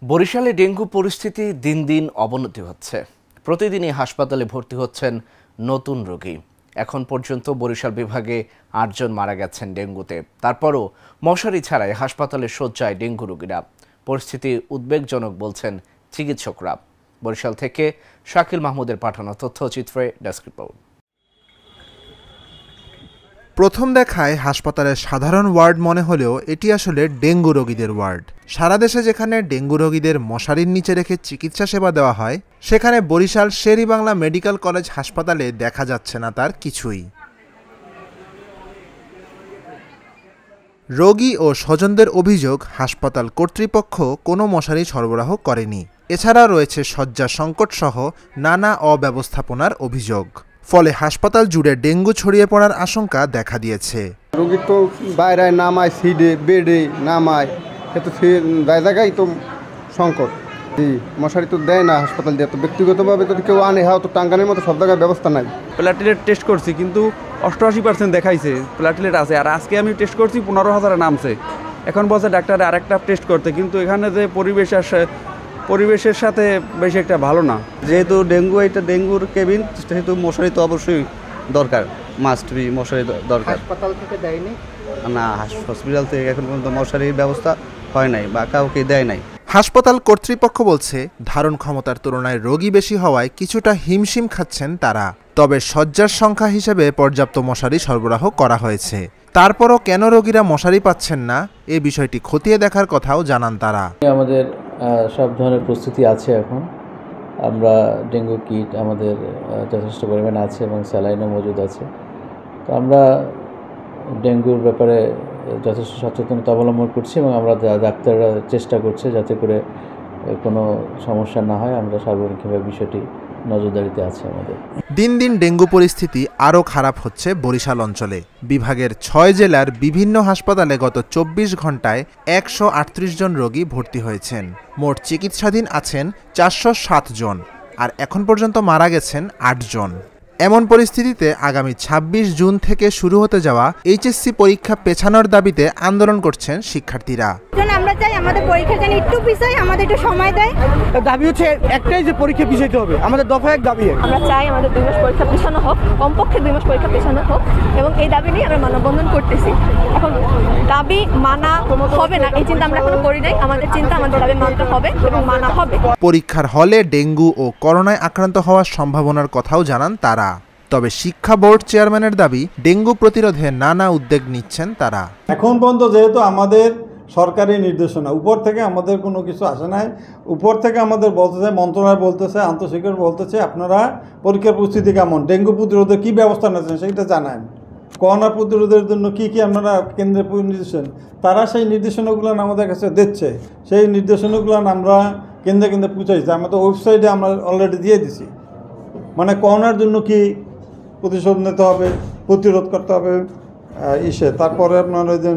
বরিশালে ডেঙ্গু পরিস্থিতি দিন দিন অবনতি হচ্ছে। প্রতিদিনই হাসপাতালে ভর্তি হচ্ছেন নতুন রোগী। এখন পর্যন্ত বরিশাল বিভাগে ৮ জন মারা গেছেন ডেঙ্গুতে। তারপরও মশারি ছাড়াই হাসপাতালে শয্যায় ডেঙ্গু রোগীরা। পরিস্থিতি উদ্বেগজনক বলছেন চিকিৎসকরা। বরিশাল থেকে শাকিল মাহমুদের পাঠানো তথ্যচিত্রে ডেস্ক রিপোর্ট। প্রথম দেখায় হাসপাতালের সাধারণ ওয়ার্ড মনে হলেও এটি আসলে ডেঙ্গু রোগীদের ওয়ার্ড। সারা দেশে যেখানে ডেঙ্গু রোগীদের মশারির নিচে রেখে চিকিৎসা সেবা দেওয়া হয়, সেখানে বরিশাল শের-ই-বাংলা মেডিকেল কলেজ হাসপাতালে দেখা যাচ্ছে না তার কিছুই। রোগী ও স্বজনদের অভিযোগ, হাসপাতাল কর্তৃপক্ষ কোনো মশারি সরবরাহ করেনি। এছাড়া রয়েছে শয্যা সংকট সহ নানা অব্যবস্থাপনার অভিযোগ। ফলে হাসপাতাল জুড়ে ডেঙ্গু ছড়িয়ে পড়ার আশঙ্কা দেখা দিয়েছে। রোগী তো বাইরে নামায়, সিডে বেডে নামায়, তো সে জায়গায় তো সংকট। মশারি তো দেয় না হাসপাতাল দিয়ে, তো ব্যক্তিগতভাবে যদি কেউ আনে তো টাঙ্গানের মতো সব জায়গায় ব্যবস্থা নাই। প্লাটিলেট টেস্ট করছি কিন্তু 88% দেখাইছে প্লাটিলেট আছে, আর আজকে আমি টেস্ট করছি 15,000 নামছে। এখন বলছে ডাক্তার আরেকটা টেস্ট করতে, কিন্তু এখানে যে পরিবেশের সাথে বেশি একটা ভালো না। যেহেতু ডেঙ্গু, এটা ডেঙ্গুর কেবিন, সেহেতু মশারি তো অবশ্যই দরকার, মাস্ট বি মশারি দরকার। হাসপাতাল থেকে দেয়নি না, হসপিটাল থেকে এখন পর্যন্ত মশারির ব্যবস্থা হয় নাই বা কাউকে দেয় নাই। হাসপাতাল কর্তৃপক্ষ বলছে, ধারণ ক্ষমতার তুলনায় রোগী বেশি হওয়ায় কিছুটা হিমশিম খাচ্ছেন তারা। তবে শয্যার সংখ্যা হিসেবে পর্যাপ্ত মশারি সরবরাহ করা হয়েছে। তারপরও কেন রোগীরা মশারি পাচ্ছেন না, এ বিষয়টি খতিয়ে দেখার কথাও জানান তারা। আমাদের সব ধরনের প্রস্তুতি আছে। এখন আমরা ডেঙ্গু কিট আমাদের যথেষ্ট পরিমাণে আছে এবং স্যালাইনও মজুদ আছে। তো আমরা ডেঙ্গুর ব্যাপারে যথেষ্ট সচেতনতা অবলম্বন করছি এবং আমরা ডাক্তাররা চেষ্টা করছে যাতে করে কোনো সমস্যা না হয়। আমরা সার্বজনীনভাবে বিষয়টি নজরদারিতে আছে আমাদের। দিন দিন ডেঙ্গু পরিস্থিতি আরও খারাপ হচ্ছে বরিশাল অঞ্চলে। বিভাগের ৬ জেলার বিভিন্ন হাসপাতালে গত ২৪ ঘন্টায় ১৩৮ জন রোগী ভর্তি হয়েছেন। মোট চিকিৎসাধীন আছেন ৪০৭ জন, আর এখন পর্যন্ত মারা গেছেন ৮ জন। এমন পরিস্থিতিতে আগামী ২৬ জুন থেকে শুরু হতে যাওয়া এইচএসসি পরীক্ষা পেছানোর দাবিতে আন্দোলন করছেন শিক্ষার্থীরা। আমরা চাই আমাদের পরীক্ষা যেন একটু পিছায়, আমাদের একটু সময় দেয়। দাবি হচ্ছে একটাই, যে পরীক্ষা পিছাইতে হবে। আমাদের দফা এক দাবি। আমরা চাই আমাদের 2 মাস পরীক্ষা পেছানো হোক, কমপক্ষে 2 মাস পরীক্ষা পেছানো হোক, এবং এই দাবি নিয়ে আমরা মানববন্ধন করতেছি। এখন দাবি মানা হবে না এই চিন্তা আমরা এখনো করি নাই। আমাদের চিন্তা আমাদের দাবি মানতে হবে এবং মানা হবে। পরীক্ষার হলে ডেঙ্গু ও করোনায় আক্রান্ত হওয়ার সম্ভাবনার কথাও জানান তারা। তবে শিক্ষা বোর্ড চেয়ারম্যানের দাবি, ডেঙ্গু প্রতিরোধে নানা উদ্যোগ নিচ্ছেন তারা। এখন পর্যন্ত যেহেতু আমাদের সরকারি নির্দেশনা, উপর থেকে আমাদের কোনো কিছু আসে নাই। উপর থেকে আমাদের বলতেছে, মন্ত্রণালয় বলতেছে, আন্তঃশিক্ষক বলতেছে, আপনারা পরীক্ষার প্রস্তুতি কেমন, ডেঙ্গু প্রতিরোধে কী ব্যবস্থা নিচ্ছেন সেটা জানান। করোনা প্রতিরোধের জন্য কী কী আপনারা কেন্দ্রে নির্দেশন, তারা সেই নির্দেশনাগুলো আমাদের কাছে দিচ্ছে। সেই নির্দেশনাগুলো আমরা কেন্দ্রে কেন্দ্রে পৌঁছাইছি। আমাদের ওয়েবসাইটে আমরা অলরেডি দিয়ে দিছি। মানে করোনার জন্য কি প্রতিশোধ নিতে হবে, প্রতিরোধ করতে হবে তারপরে আপনার ওই যে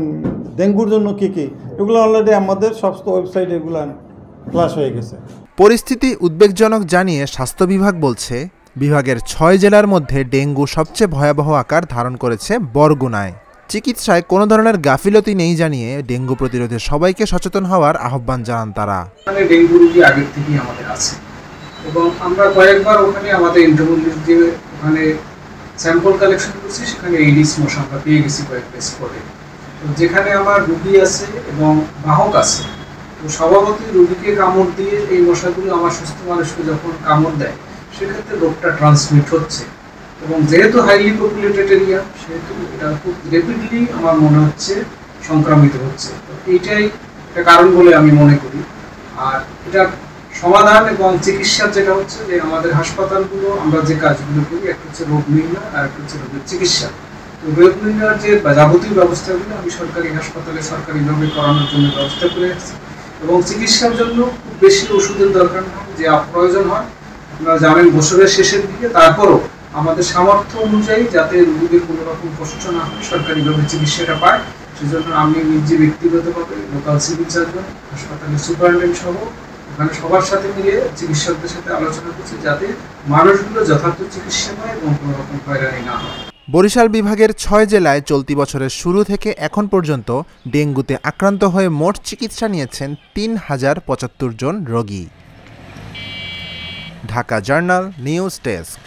ডেঙ্গুর জন্য কী কী, এগুলো অলরেডি আমাদের সমস্ত ওয়েবসাইটে এগুলো ক্লাস হয়ে গেছে। পরিস্থিতি উদ্বেগজনক জানিয়ে স্বাস্থ্য বিভাগ বলছে, বিভাগের ৬ জেলার মধ্যে ডেঙ্গু সবচেয়ে ভয়াবহ আকার ধারণ করেছে বরগুনায়। চিকিৎসায় কোনো ধরনের গাফিলতি নেই জানিয়ে ডেঙ্গু প্রতিরোধে সবাইকে সচেতন হওয়ার আহ্বান জানান তারা। ডেঙ্গু রোগী আগের থেকেই আমাদের আছে এবং আমরা কয়েকবার ওখানে আমাদের ইন্টারভিউ দিয়ে ওখানে স্যাম্পল কালেকশন করছি, সেখানে এডিস মশা আমরা পেয়ে গেছি কয়েক পেস করে। তো যেখানে আমার রোগী আছে এবং বাহক আছে, তো স্বভাবতই রোগীকে কামড় দিয়ে এই মশাগুলো আমার সুস্থ মানুষকে যখন কামড় দেয়, সেক্ষেত্রে রোগটা ট্রান্সমিট হচ্ছে। এবং যেহেতু হাইলি পপুলেটেড এরিয়া, সেহেতু এটা খুব র্যাপিডলি আমার মনে হচ্ছে সংক্রামিত হচ্ছে। তো এইটাই একটা কারণ বলে আমি মনে করি। আর এটা সমাধান এবং চিকিৎসার যেটা হচ্ছে যে আমাদের হাসপাতালগুলো আমরা যে কাজগুলো করি, একটা হচ্ছে রোগ নির্ণয় আর একটা হচ্ছে রোগের চিকিৎসা। তো রোগ নির্ণয়ের যে যাবতীয় ব্যবস্থাগুলো আমি সরকারি হাসপাতালে সরকারিভাবে করানোর জন্য ব্যবস্থা করে আসছি, এবং চিকিৎসার জন্য খুব বেশি ওষুধের দরকার নয়, যে প্রয়োজন হয় আপনারা জানেন বছরের শেষের দিকে। তারপরও আমাদের সামর্থ্য অনুযায়ী যাতে রোগীদের কোনো রকম কষ্ট না হয়, সরকারিভাবে চিকিৎসাটা পায়, সেজন্য আমি নিজে ব্যক্তিগতভাবে লোকাল সিভিল সার্জন, হাসপাতালের সুপারিনটেন্ডেন্ট সহ ওখানে সবার সাথে মিলে চিকিৎসকদের সাথে আলোচনা করছি, যাতে মানুষগুলো যথার্থ চিকিৎসা পায় এবং কোনো রকম হয়রানি না হয়। বরিশাল বিভাগের 6 জেলায় চলতি বছরের শুরু থেকে এখন পর্যন্ত ডেঙ্গুতে আক্রান্ত হয়ে মোট চিকিৎসা নিয়েছেন 3075 জন রোগী। Dhaka journal news desk.